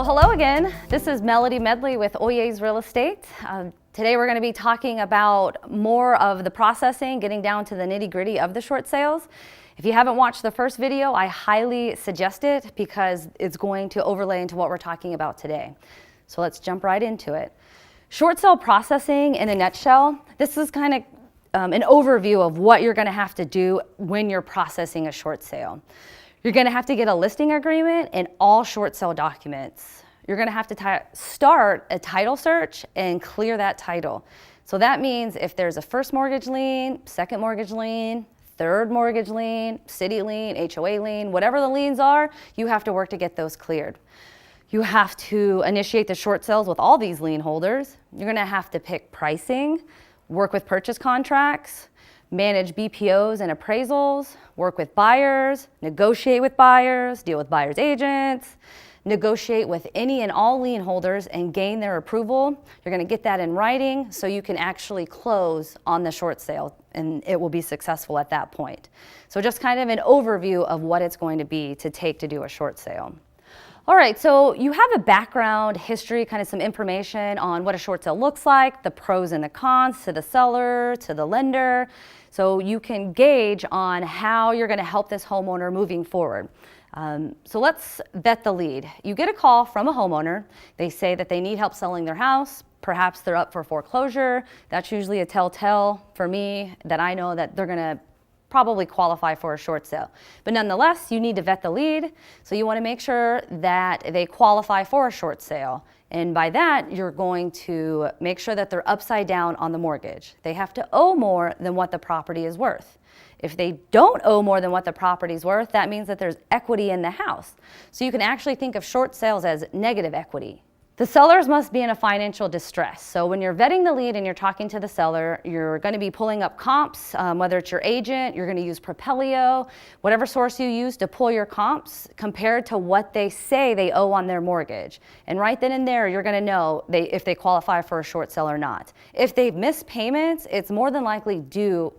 Well, hello again. This is Melody Medley with Oyez Real Estate. Today we're going to be talking about more of the processing, getting down to the nitty-gritty of the short sales. If you haven't watched the first video, I highly suggest it because it's going to overlay into what we're talking about today. So let's jump right into it. Short sale processing in a nutshell, this is kind of an overview of what you're going to have to do when you're processing a short sale. You're going to have to get a listing agreement and all short sale documents. You're going to have to start a title search and clear that title. So that means if there's a first mortgage lien, second mortgage lien, third mortgage lien, city lien, HOA lien, whatever the liens are, you have to work to get those cleared. You have to initiate the short sales with all these lien holders. You're going to have to pick pricing, work with purchase contracts, manage BPOs and appraisals, work with buyers, negotiate with buyers, deal with buyers' agents, negotiate with any and all lien holders and gain their approval. You're going to get that in writing so you can actually close on the short sale and it will be successful at that point. So just kind of an overview of what it's going to be to take to do a short sale. All right, so you have a background, history, kind of some information on what a short sale looks like, the pros and the cons to the seller, to the lender, so you can gauge on how you're going to help this homeowner moving forward. So let's vet the lead. You get a call from a homeowner. They say that they need help selling their house. Perhaps they're up for foreclosure. That's usually a telltale for me that I know that they're going to probably qualify for a short sale. But nonetheless, you need to vet the lead. So you want to make sure that they qualify for a short sale. And by that, you're going to make sure that they're upside down on the mortgage. They have to owe more than what the property is worth. If they don't owe more than what the property is worth, that means that there's equity in the house. So you can actually think of short sales as negative equity. The sellers must be in a financial distress. So when you're vetting the lead and you're talking to the seller, you're going to be pulling up comps, whether it's your agent, you're going to use Propelio, whatever source you use to pull your comps compared to what they say they owe on their mortgage. And right then and there, you're going to know if they qualify for a short sale or not. If they've missed payments, it's more than likely due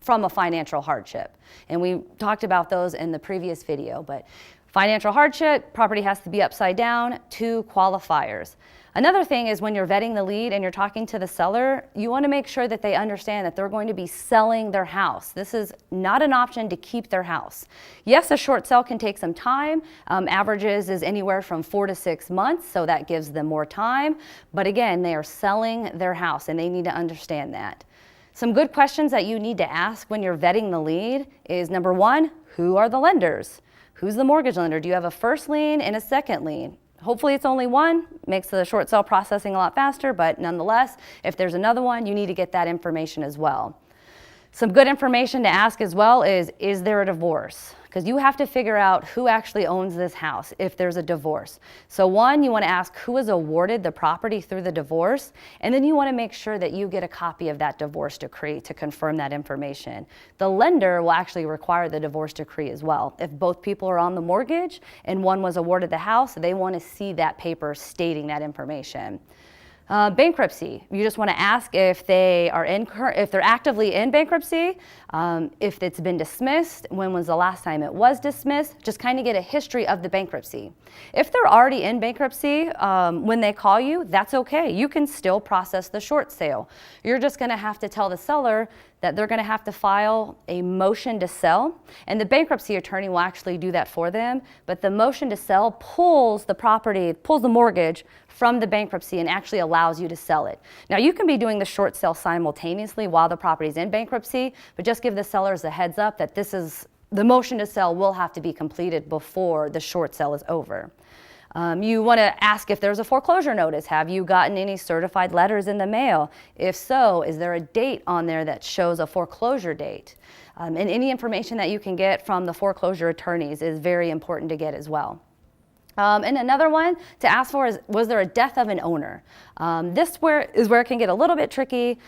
from a financial hardship. And we talked about those in the previous video, but financial hardship, property has to be upside down, 2 qualifiers. Another thing is when you're vetting the lead and you're talking to the seller, you want to make sure that they understand that they're going to be selling their house. This is not an option to keep their house. Yes, a short sale can take some time. Averages is anywhere from 4 to 6 months, so that gives them more time. But again, they are selling their house and they need to understand that. Some good questions that you need to ask when you're vetting the lead is number 1, who are the lenders? Who's the mortgage lender? Do you have a first lien and a second lien? Hopefully it's only one, makes the short sale processing a lot faster, but nonetheless, if there's another one, you need to get that information as well. Some good information to ask as well is there a divorce? Because you have to figure out who actually owns this house if there's a divorce. So 1, you want to ask who was awarded the property through the divorce, and then you want to make sure that you get a copy of that divorce decree to confirm that information. The lender will actually require the divorce decree as well. If both people are on the mortgage and one was awarded the house, they want to see that paper stating that information. Bankruptcy. You just want to ask if they are if they're actively in bankruptcy, if it's been dismissed, when was the last time it was dismissed, just kind of get a history of the bankruptcy. If they're already in bankruptcy when they call you, that's okay. You can still process the short sale. You're just going to have to tell the seller that they're going to have to file a motion to sell, and the bankruptcy attorney will actually do that for them, but the motion to sell pulls the mortgage from the bankruptcy and actually allows you to sell it. Now you can be doing the short sale simultaneously while the property is in bankruptcy, but just give the sellers a heads up that the motion to sell will have to be completed before the short sale is over. You want to ask if there's a foreclosure notice. Have you gotten any certified letters in the mail? If so, is there a date on there that shows a foreclosure date? And any information that you can get from the foreclosure attorneys is very important to get as well. And another one to ask for is, was there a death of an owner? This is where it can get a little bit tricky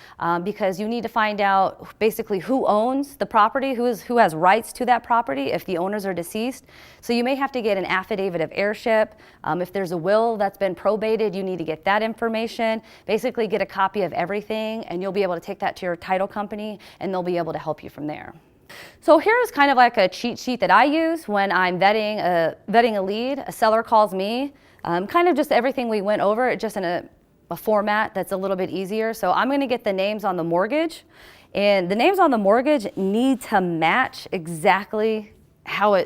because you need to find out basically who owns the property, who has rights to that property if the owners are deceased. So you may have to get an affidavit of heirship. If there's a will that's been probated, you need to get that information. Basically get a copy of everything and you'll be able to take that to your title company and they'll be able to help you from there. So here's kind of like a cheat sheet that I use when I'm vetting a lead. A seller calls me. Kind of just everything we went over, just in a format that's a little bit easier. So I'm going to get the names on the mortgage, and the names on the mortgage need to match exactly how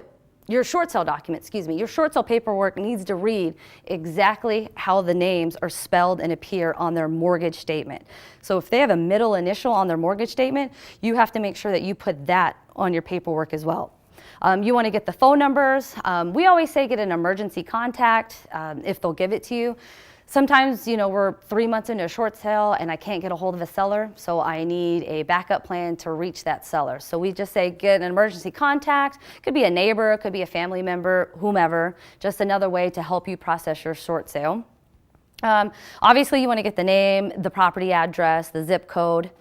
your short sale document, your short sale paperwork needs to read exactly how the names are spelled and appear on their mortgage statement. So if they have a middle initial on their mortgage statement, you have to make sure that you put that on your paperwork as well. You want to get the phone numbers. We always say get an emergency contact if they'll give it to you. Sometimes, we're 3 months into a short sale and I can't get a hold of a seller, so I need a backup plan to reach that seller. So we just say get an emergency contact. Could be a neighbor, could be a family member, whomever. Just another way to help you process your short sale. Obviously, you want to get the name, the property address, the zip code.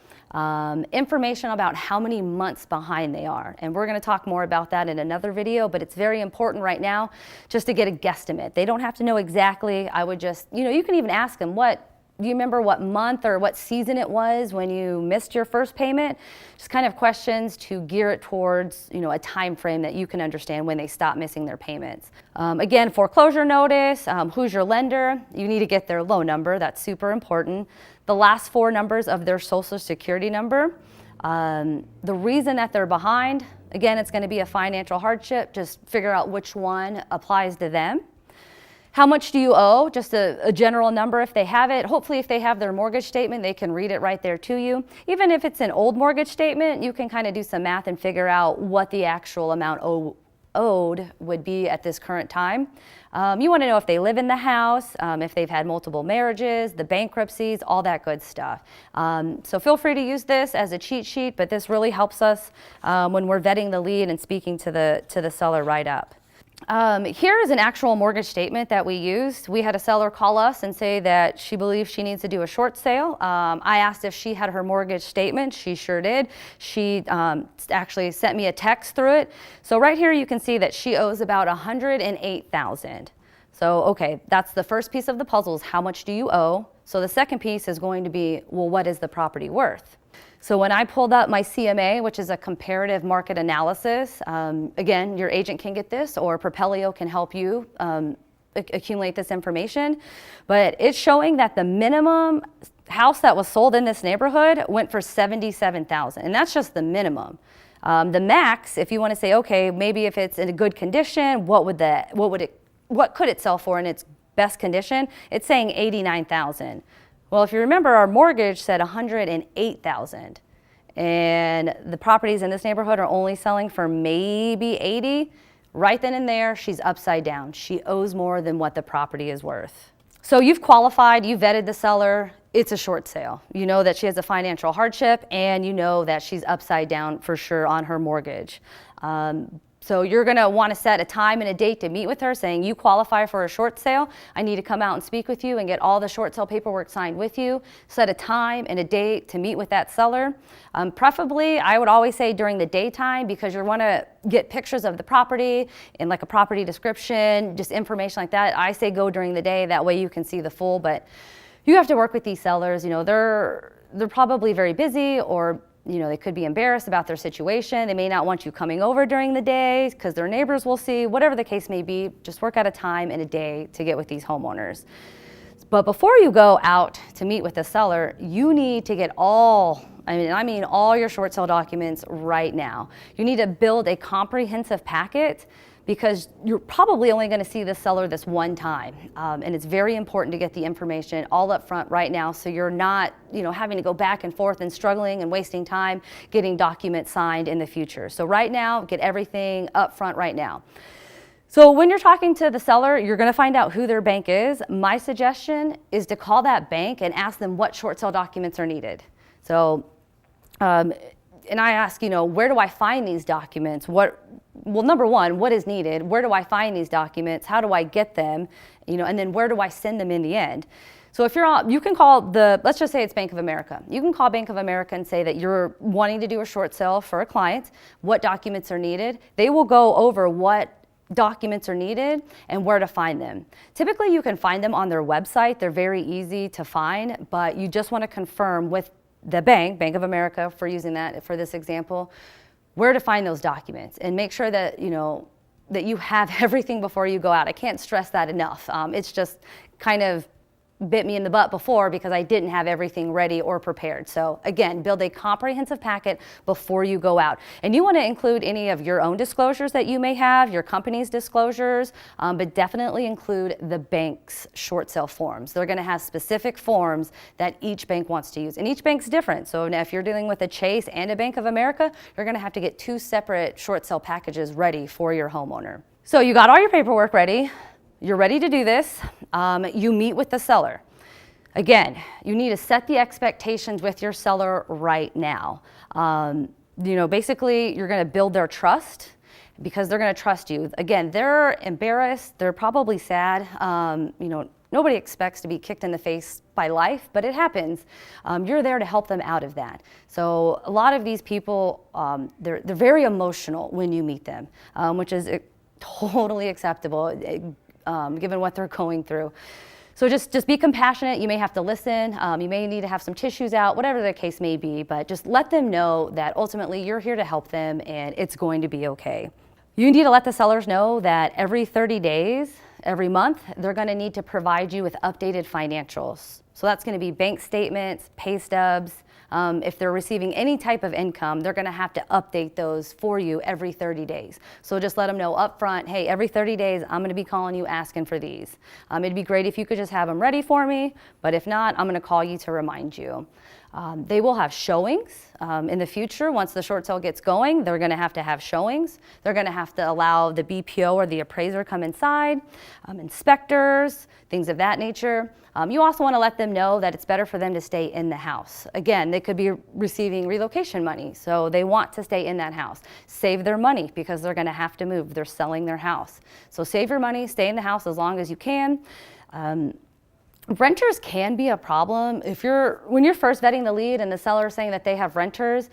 Information about how many months behind they are. And we're going to talk more about that in another video, but it's very important right now just to get a guesstimate. They don't have to know exactly. I would just, you can even ask them, do you remember what month or what season it was when you missed your first payment? Just kind of questions to gear it towards, a time frame that you can understand when they stop missing their payments. Again, foreclosure notice, who's your lender? You need to get their loan number. That's super important. The last 4 numbers of their social security number. The reason that they're behind, again, it's going to be a financial hardship. Just figure out which one applies to them. How much do you owe? Just a general number if they have it. Hopefully if they have their mortgage statement, they can read it right there to you. Even if it's an old mortgage statement, you can kind of do some math and figure out what the actual amount owed would be at this current time. You want to know if they live in the house, if they've had multiple marriages, the bankruptcies, all that good stuff. So feel free to use this as a cheat sheet, but this really helps us when we're vetting the lead and speaking to the seller right up. Here is an actual mortgage statement that we used. We had a seller call us and say that she believes she needs to do a short sale. I asked if she had her mortgage statement. She sure did. She actually sent me a text through it. So right here you can see that she owes about $108,000. So okay, that's the first piece of the puzzle is how much do you owe? So the second piece is going to be, well, what is the property worth? So when I pulled up my CMA, which is a comparative market analysis, again, your agent can get this or Propelio can help you accumulate this information, but it's showing that the minimum house that was sold in this neighborhood went for $77,000, and that's just the minimum. The max, if you want to say, okay, maybe if it's in a good condition, what could it sell for in its best condition? It's saying $89,000. Well, if you remember, our mortgage said $108,000, and the properties in this neighborhood are only selling for maybe $80,000. Right then and there, she's upside down. She owes more than what the property is worth. So you've qualified, you vetted the seller. It's a short sale. You know that she has a financial hardship, and you know that she's upside down for sure on her mortgage. So you're going to want to set a time and a date to meet with her saying you qualify for a short sale. I need to come out and speak with you and get all the short sale paperwork signed with you. Set a time and a date to meet with that seller. Preferably, I would always say during the daytime because you want to get pictures of the property and like a property description, just information like that. I say go during the day. That way you can see the full, but you have to work with these sellers. They're probably very busy or they could be embarrassed about their situation. They may not want you coming over during the day because their neighbors will see. Whatever the case may be, just work out a time and a day to get with these homeowners. But before you go out to meet with the seller, you need to get all your short sale documents right now. You need to build a comprehensive packet because you're probably only going to see the seller this one time. And it's very important to get the information all up front right now so you're not having to go back and forth and struggling and wasting time getting documents signed in the future. So right now, get everything up front right now. So when you're talking to the seller, you're going to find out who their bank is. My suggestion is to call that bank and ask them what short sale documents are needed. So, and I ask, where do I find these documents? Number one, what is needed? Where do I find these documents? How do I get them? And then where do I send them in the end? So if you can call let's just say it's Bank of America. You can call Bank of America and say that you're wanting to do a short sale for a client, what documents are needed. They will go over what documents are needed and where to find them. Typically, you can find them on their website. They're very easy to find, but you just want to confirm with the Bank of America, for using that for this example, where to find those documents and make sure that, that you have everything before you go out. I can't stress that enough. It's just kind of bit me in the butt before because I didn't have everything ready or prepared. So again, build a comprehensive packet before you go out. And you want to include any of your own disclosures that you may have, your company's disclosures, but definitely include the bank's short sale forms. They're going to have specific forms that each bank wants to use. And each bank's different. So now if you're dealing with a Chase and a Bank of America, you're going to have to get 2 separate short sale packages ready for your homeowner. So you got all your paperwork ready. You're ready to do this. You meet with the seller. Again, you need to set the expectations with your seller right now. Basically, you're going to build their trust because they're going to trust you. Again, they're embarrassed. They're probably sad. Nobody expects to be kicked in the face by life, but it happens. You're there to help them out of that. So a lot of these people, they're very emotional when you meet them, which is totally acceptable. Given what they're going through. So just be compassionate. You may have to listen. You may need to have some tissues out, whatever the case may be, but just let them know that ultimately you're here to help them and it's going to be okay. You need to let the sellers know that every 30 days, every month, they're going to need to provide you with updated financials. So that's going to be bank statements, pay stubs. If they're receiving any type of income, they're going to have to update those for you every 30 days. So just let them know up front, hey, every 30 days, I'm going to be calling you asking for these. It'd be great if you could just have them ready for me, but if not, I'm going to call you to remind you. They will have showings in the future. Once the short sale gets going, they're going to have showings. They're going to have to allow the BPO or the appraiser come inside, inspectors, things of that nature. You also want to let them know that it's better for them to stay in the house. Again, they could be receiving relocation money, so they want to stay in that house. Save their money because they're going to have to move. They're selling their house. So save your money, stay in the house as long as you can. Renters can be a problem. When you're first vetting the lead and the seller is saying that they have renters,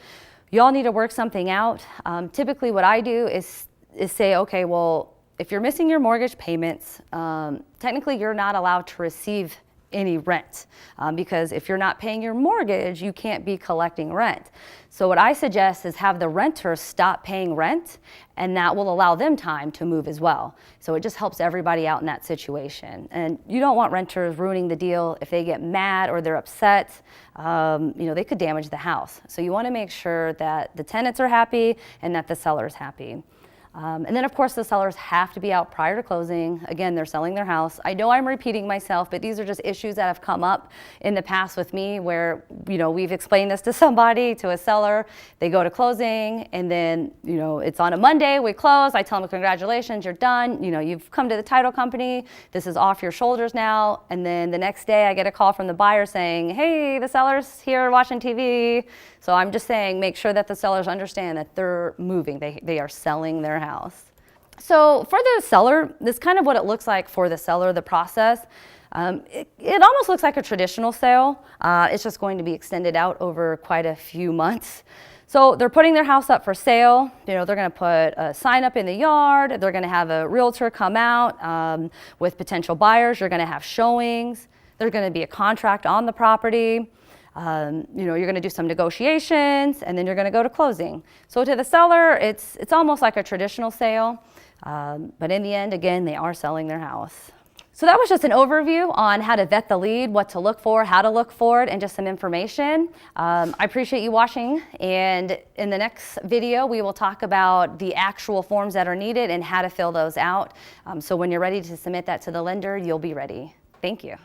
you all need to work something out. Typically what I do is say, okay, well, if you're missing your mortgage payments, technically you're not allowed to receive any rent because if you're not paying your mortgage, you can't be collecting rent. So what I suggest is have the renter stop paying rent, and that will allow them time to move as well. So it just helps everybody out in that situation. And you don't want renters ruining the deal. If they get mad or they're upset, they could damage the house. So you want to make sure that the tenants are happy and that the seller's happy. And then of course the sellers have to be out prior to closing. Again, they're selling their house. I know I'm repeating myself, but these are just issues that have come up in the past with me where, we've explained this to somebody, to a seller, they go to closing and then, it's on a Monday, we close, I tell them congratulations, you're done, you've come to the title company, this is off your shoulders now, and then the next day I get a call from the buyer saying, hey, the seller's here watching TV. So I'm just saying, make sure that the sellers understand that they're moving, they are selling their house. So for the seller, this is kind of what it looks like for the seller, the process. It almost looks like a traditional sale. It's just going to be extended out over quite a few months. So they're putting their house up for sale. They're going to put a sign up in the yard. They're going to have a realtor come out with potential buyers. You're going to have showings. There's going to be a contract on the property. You're going to do some negotiations and then you're going to go to closing. So to the seller, it's almost like a traditional sale, but in the end, again, they are selling their house. So that was just an overview on how to vet the lead, what to look for, how to look for it, and just some information. I appreciate you watching, and in the next video, we will talk about the actual forms that are needed and how to fill those out. So when you're ready to submit that to the lender, you'll be ready. Thank you.